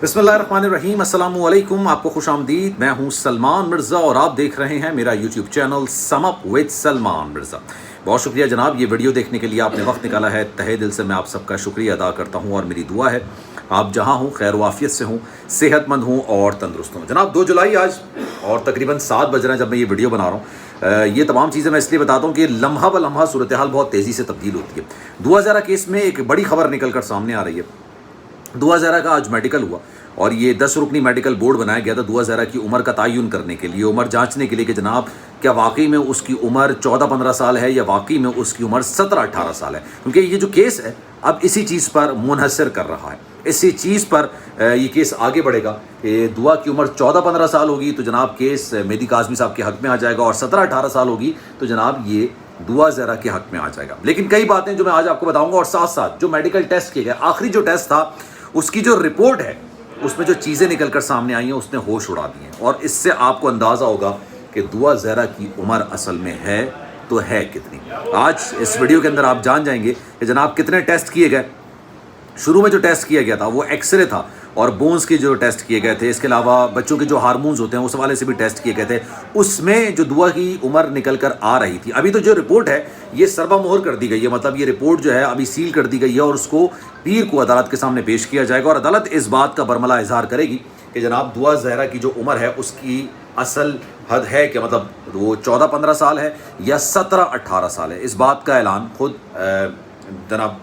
बिस्मिल्लाहिर्रहमानिर्रहीम, अस्सलाम वालेकुम। आपको खुश आमदीद। मैं हूं सलमान मिर्ज़ा और आप देख रहे हैं मेरा YouTube channel sum up with Salman Mirza. बहुत शुक्रिया जनाब, ये वीडियो देखने के लिए आपने वक्त निकाला है। तहे दिल से मैं आप सबका शुक्रिया अदा करता हूं और मेरी दुआ है आप जहां हों खैर वाफियत से हों, सेहतमंद हों और तंदुरुस्त हों। जनाब 2 जुलाई आज और तकरीबन 7 बज रहे हैं जब मैं ये वीडियो बना रहा हूँ। ये तमाम चीज़ें मैं इसलिए बताता हूँ कि लम्हा ब लम्हा सूरत हाल बहुत तेज़ी से तब्दील होती है। 2000 केस में एक बड़ी खबर निकल कर सामने आ रही है। 2000 का आज मेडिकल हुआ और ये 10 रुकनी मेडिकल बोर्ड बनाया गया था 2000 की उम्र का तयन करने के लिए, उम्र जांचने के लिए कि जनाब क्या वाकई में उसकी उम्र 14-15 साल है या वाकई में उसकी उम्र 17-18 साल है। क्योंकि ये जो केस है अब इसी चीज़ पर मुनहसर कर रहा है, इसी चीज़ पर ये केस आगे बढ़ेगा कि दुआ की उम्र 14-15 साल होगी तो जनाब केस मेहदी काज़मी साहब के हक़ में आ जाएगा और 17-18 साल होगी तो जनाब ये दुआ ज़रा के हक़ में आ जाएगा। लेकिन कई बातें जो मैं आज आपको बताऊँगा और साथ साथ जो मेडिकल टेस्ट किए गए, आखिरी जो टेस्ट था उसकी जो रिपोर्ट है उसमें जो चीज़ें निकल कर सामने आई हैं उसने होश उड़ा दिए हैं और इससे आपको अंदाज़ा होगा कि दुआ ज़हरा की उम्र असल में है तो है कितनी। आज इस वीडियो के अंदर आप जान जाएंगे कि जनाब कितने टेस्ट किए गए। शुरू में जो टेस्ट किया गया था वो एक्सरे था और बोन्स के जो टेस्ट किए गए थे, इसके अलावा बच्चों के जो हार्मोन्स होते हैं उस वाले से भी टेस्ट किए गए थे। उसमें जो दुआ की उम्र निकल कर आ रही थी, अभी तो जो रिपोर्ट है ये सरबा-मोहर कर दी गई है, मतलब ये रिपोर्ट जो है अभी सील कर दी गई है और उसको पीर को अदालत के सामने पेश किया जाएगा और अदालत इस बात का बरमला इजहार करेगी कि जनाब दुआ ज़हरा की जो उम्र है उसकी असल हद है कि मतलब वो 14-15 साल है या 17-18 साल है। इस बात का ऐलान खुद जनाब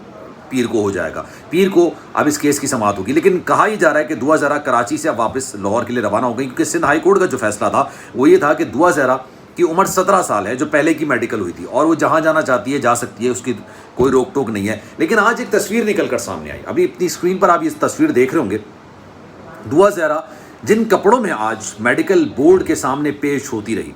पीर को हो जाएगा। पीर को अब इस केस की समाअत होगी। लेकिन कहा ही जा रहा है कि दुआ ज़हरा कराची से अब वापस लाहौर के लिए रवाना हो गई क्योंकि सिंध हाई कोर्ट का जो फैसला था वो ये था कि दुआ ज़हरा की उम्र 17 साल है जो पहले की मेडिकल हुई थी और वो जहाँ जाना चाहती है जा सकती है, उसकी कोई रोक टोक नहीं है। लेकिन आज एक तस्वीर निकल कर सामने आई, अभी अपनी स्क्रीन पर आप ये तस्वीर देख रहे होंगे। दुआ ज़हरा जिन कपड़ों में आज मेडिकल बोर्ड के सामने पेश होती रही,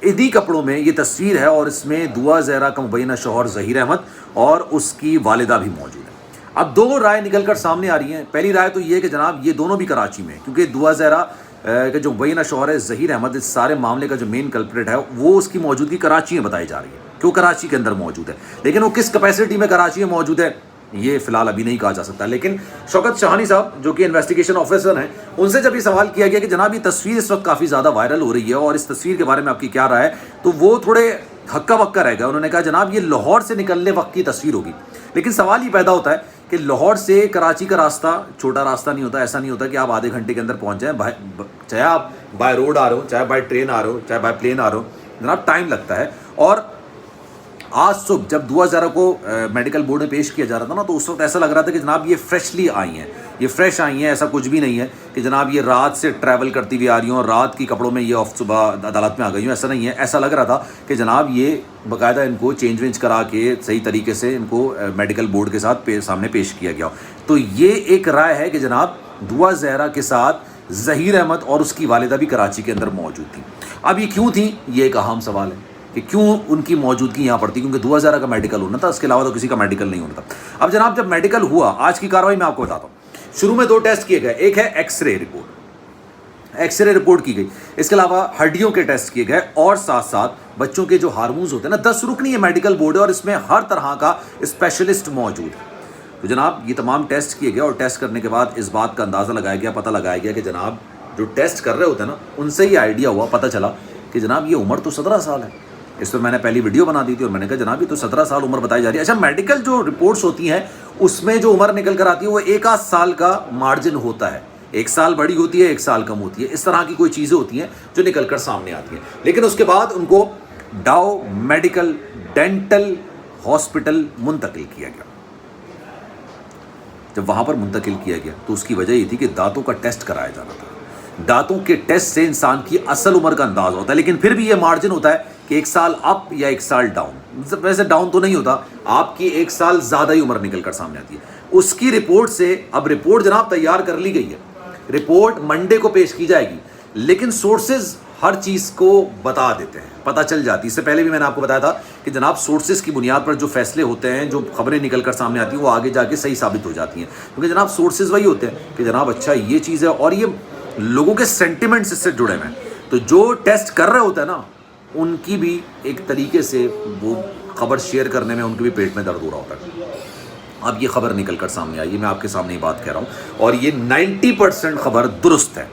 इन्हीं कपड़ों में ये तस्वीर है और इसमें दुआ ज़हरा का मुबैना शौहर ज़हीर अहमद और उसकी वालिदा भी मौजूद है। अब 2 राय निकल कर सामने आ रही हैं। पहली राय तो ये है कि जनाब ये दोनों भी कराची में, क्योंकि दुआ ज़हरा के जो मुबैना शौहर है ज़हीर अहमद, इस सारे मामले का जो मेन कल्प्रेट है वो उसकी मौजूदगी कराची में बताई जा रही है, क्यों कराची के अंदर मौजूद है। लेकिन वो किस कैपेसिटी में कराची में मौजूद है ये फ़िलहाल अभी नहीं कहा जा सकता। लेकिन शौकत शाहानी साहब जो कि इन्वेस्टिगेशन ऑफिसर हैं, उनसे जब ये सवाल किया गया कि जनाब ये तस्वीर इस वक्त काफ़ी ज़्यादा वायरल हो रही है और इस तस्वीर के बारे में आपकी क्या राय है, तो वो थोड़े हक्का बक्का रह गए। उन्होंने कहा जनाब ये लाहौर से निकलने वक्त की तस्वीर होगी। लेकिन सवाल ये पैदा होता है कि लाहौर से कराची का रास्ता छोटा रास्ता नहीं होता, ऐसा नहीं होता कि आप आधे घंटे के अंदर पहुँच जाएँ। चाहे आप बाय रोड आ रहे हो, चाहे बाय ट्रेन आ रहे हो, चाहे बाय प्लेन आ रहे हो, जनाब टाइम लगता है। और आज सुबह जब दुआ ज़हरा को मेडिकल बोर्ड में पेश किया जा रहा था ना, तो उस वक्त ऐसा लग रहा था कि जनाब ये फ्रेशली आई हैं, ये फ्रेश आई हैं। ऐसा कुछ भी नहीं है कि जनाब ये रात से ट्रैवल करती हुई आ रही हूँ और रात की कपड़ों में ये सुबह अदालत में आ गई हूँ, ऐसा नहीं है। ऐसा लग रहा था कि जनाब ये बाकायदा इनको चेंज वेंज करा के सही तरीके से इनको मेडिकल बोर्ड के साथ सामने पेश किया गया। तो ये एक राय है कि जनाब दुआ ज़हरा के साथ ज़हीर अहमद और उसकी वालिदा भी कराची के अंदर मौजूद थी। अब ये क्यों थी, ये एक अहम सवाल है कि क्यों उनकी मौजूदगी यहाँ पर थी, क्योंकि दुआ ज़हरा का मेडिकल होना था, इसके अलावा तो किसी का मेडिकल नहीं होना था। अब जनाब जब मेडिकल हुआ, आज की कार्रवाई मैं आपको बताता हूँ। शुरू में 2 टेस्ट किए गए, एक है एक्सरे रिपोर्ट, एक्सरे रिपोर्ट की गई, इसके अलावा हड्डियों के टेस्ट किए गए और साथ साथ बच्चों के जो हार्मोन्स होते हैं ना, 10 रुकनी ये मेडिकल बोर्ड है और इसमें हर तरह का स्पेशलिस्ट मौजूद है। तो जनाब ये तमाम टेस्ट किए गए और टेस्ट करने के बाद इस बात का अंदाज़ा लगाया गया, पता लगाया गया कि जनाब जो टेस्ट कर रहे होते हैं ना उनसे ही आइडिया हुआ, पता चला कि जनाब ये उम्र तो 17 साल है। इस पर मैंने पहली वीडियो बना दी थी और मैंने कहा जनाब ये तो 17 साल उम्र बताई जा रही है। अच्छा, मेडिकल जो रिपोर्ट्स होती हैं उसमें जो उम्र निकल कर आती है वो 1 साल का मार्जिन होता है, 1 साल बड़ी होती है, 1 साल कम होती है, इस तरह की कोई चीज़ें होती हैं जो निकल कर सामने आती हैं। लेकिन उसके बाद उनको डाउ मेडिकल डेंटल हॉस्पिटल मुंतकिल किया गया। जब वहाँ पर मुंतकिल किया गया तो उसकी वजह ये थी कि दांतों का टेस्ट कराया जाना था। दांतों के टेस्ट से इंसान की असल उम्र का अंदाज़ होता है, लेकिन फिर भी ये मार्जिन होता है कि 1 साल अप या 1 साल डाउन। वैसे डाउन तो नहीं होता, आपकी 1 साल ज़्यादा ही उम्र निकल कर सामने आती है। उसकी रिपोर्ट से अब रिपोर्ट जनाब तैयार कर ली गई है, रिपोर्ट मंडे को पेश की जाएगी, लेकिन सोर्सेज हर चीज़ को बता देते हैं, पता चल जाती है। इससे पहले भी मैंने आपको बताया था कि जनाब सोर्सेज की बुनियाद पर जो फैसले होते हैं, जो खबरें निकल कर सामने आती हैं वो आगे जाके सही साबित हो जाती हैं, क्योंकि जनाब सोर्सेज वही होते हैं कि जनाब अच्छा ये चीज़ है और ये लोगों के सेंटिमेंट्स इससे जुड़े हुए हैं। तो जो टेस्ट कर रहे होते हैं ना उनकी भी एक तरीके से वो खबर शेयर करने में उनके भी पेट में दर्द हो रहा होता है। اب یہ خبر نکل کر سامنے آئی ہے، میں آپ کے سامنے ہی بات کہہ رہا ہوں، اور یہ 90% خبر درست ہے۔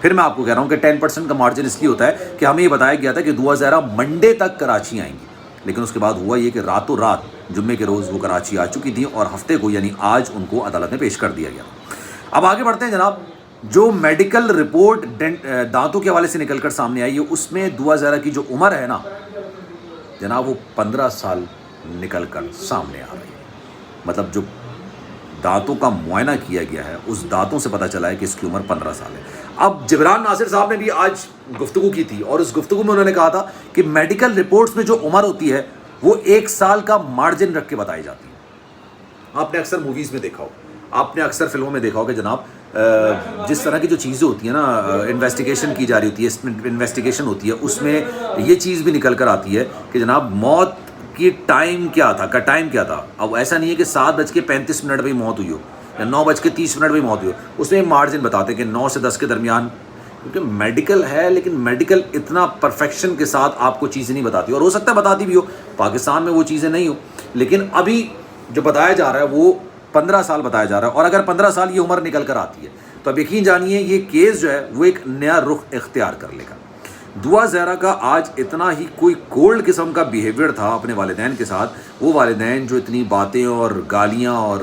پھر میں آپ کو کہہ رہا ہوں کہ 10% کا مارجن اس لیے ہوتا ہے کہ ہمیں یہ بتایا گیا تھا کہ دعا زہرا منڈے تک کراچی آئیں گی، لیکن اس کے بعد ہوا یہ کہ راتوں رات جمعے کے روز وہ کراچی آ چکی تھیں، اور ہفتے کو یعنی آج ان کو عدالت میں پیش کر دیا گیا۔ اب آگے بڑھتے ہیں جناب۔ جو میڈیکل رپورٹ دانتوں کے حوالے سے نکل کر سامنے آئی ہے، اس میں دعا زہرا کی جو عمر ہے نا جناب، وہ 15 سال نکل کر سامنے آ رہی ہے۔ مطلب جو دانتوں کا معائنہ کیا گیا ہے، اس دانتوں سے پتہ چلا ہے کہ اس کی عمر 15 سال ہے۔ اب جبران ناصر صاحب نے بھی آج گفتگو کی تھی، اور اس گفتگو میں انہوں نے کہا تھا کہ میڈیکل رپورٹس میں جو عمر ہوتی ہے وہ 1 سال کا مارجن رکھ کے بتائی جاتی ہے۔ آپ نے اکثر موویز میں دیکھا ہو، آپ نے اکثر فلموں میں دیکھا ہو کہ جناب جس طرح کی جو چیزیں ہوتی ہیں نا، انویسٹیگیشن کی جا رہی ہوتی ہے، انویسٹیگیشن ہوتی ہے، اس میں یہ چیز بھی نکل کر آتی ہے کہ جناب موت کی ٹائم کیا تھا، کا ٹائم کیا تھا۔ اب ایسا نہیں ہے کہ 7:35 پہ موت ہوئی ہو یا 9:30 پہ موت ہوئی ہو، اس میں مارجن بتاتے ہیں کہ 9 سے 10 کے درمیان، کیونکہ میڈیکل ہے، لیکن میڈیکل اتنا پرفیکشن کے ساتھ آپ کو چیزیں نہیں بتاتی، اور ہو سکتا ہے بتاتی بھی ہو، پاکستان میں وہ چیزیں نہیں ہو، لیکن ابھی جو بتایا جا رہا ہے وہ 15 سال بتایا جا رہا ہے، اور اگر 15 سال یہ عمر نکل کر آتی ہے تو اب یقین جانیے یہ کیس جو ہے وہ ایک نیا رخ اختیار کر لے گا۔ دعا زہرا کا آج اتنا ہی کوئی کولڈ قسم کا بیہیویئر تھا اپنے والدین کے ساتھ، وہ والدین جو اتنی باتیں اور گالیاں اور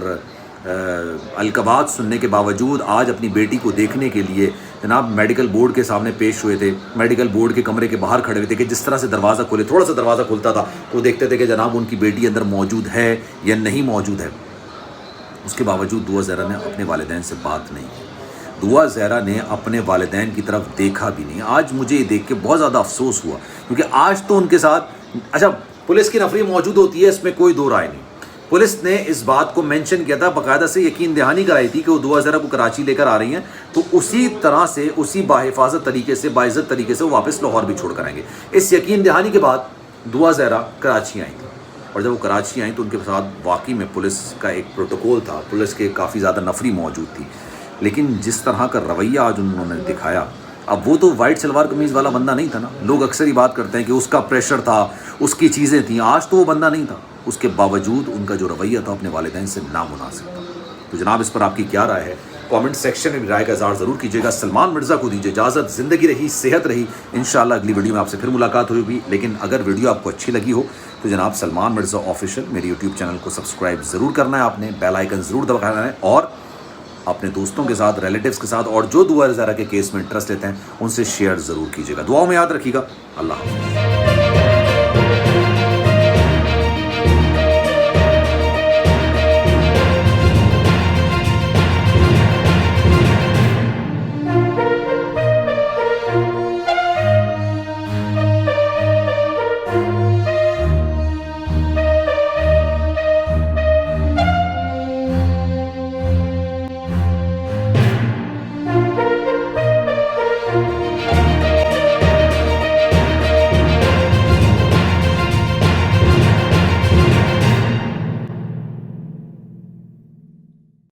القابات سننے کے باوجود آج اپنی بیٹی کو دیکھنے کے لیے جناب میڈیکل بورڈ کے سامنے پیش ہوئے تھے، میڈیکل بورڈ کے کمرے کے باہر کھڑے ہوئے تھے کہ جس طرح سے دروازہ کھولے، تھوڑا سا دروازہ کھلتا تھا تو وہ دیکھتے تھے کہ جناب ان کی بیٹی اندر موجود ہے یا نہیں موجود ہے۔ اس کے باوجود دعا زہرا نے اپنے والدین سے بات نہیں کی، دعا زہرا نے اپنے والدین کی طرف دیکھا بھی نہیں۔ آج مجھے یہ دیکھ کے بہت زیادہ افسوس ہوا، کیونکہ آج تو ان کے ساتھ اچھا پولیس کی نفری موجود ہوتی ہے، اس میں کوئی دو رائے نہیں۔ پولیس نے اس بات کو مینشن کیا تھا، باقاعدہ سے یقین دہانی کرائی تھی کہ وہ دعا زہرا کو کراچی لے کر آ رہی ہیں، تو اسی طرح سے اسی باحفاظت طریقے سے باعزت طریقے سے وہ واپس لاہور بھی چھوڑ کر آئیں گے۔ اس یقین دہانی کے بعد دعا زہرا کراچی آئیں گی، اور جب وہ کراچی آئیں تو ان کے ساتھ واقعی میں پولیس کا ایک پروٹوکول تھا، پولیس کے کافی زیادہ نفری موجود تھی، لیکن جس طرح کا رویہ آج انہوں نے دکھایا، اب وہ تو وائٹ شلوار قمیض والا بندہ نہیں تھا نا۔ لوگ اکثر ہی بات کرتے ہیں کہ اس کا پریشر تھا، اس کی چیزیں تھیں، آج تو وہ بندہ نہیں تھا، اس کے باوجود ان کا جو رویہ تھا اپنے والدین سے نامناسب تھا۔ تو جناب اس پر آپ کی کیا رائے ہے؟ کامنٹ سیکشن میں رائے کا اظہار ضرور کیجیے گا۔ سلمان مرزا کو دیجیے اجازت، زندگی رہی، صحت رہی، انشاءاللہ اگلی ویڈیو میں آپ سے پھر ملاقات ہوگی۔ لیکن اگر ویڈیو آپ کو اچھی لگی ہو تو جناب سلمان مرزا آفیشیل میرے یوٹیوب چینل کو سبسکرائب ضرور کرنا ہے آپ نے، بیل آئیکن ضرور دبانا ہے، اور اپنے دوستوں کے ساتھ، ریلیٹیوز کے ساتھ، اور جو دعا زہرا کے کیس میں انٹرسٹ لیتے ہیں ان سے شیئر ضرور کیجیے گا۔ دعاؤں میں یاد رکھیے گا۔ اللہ حافظ۔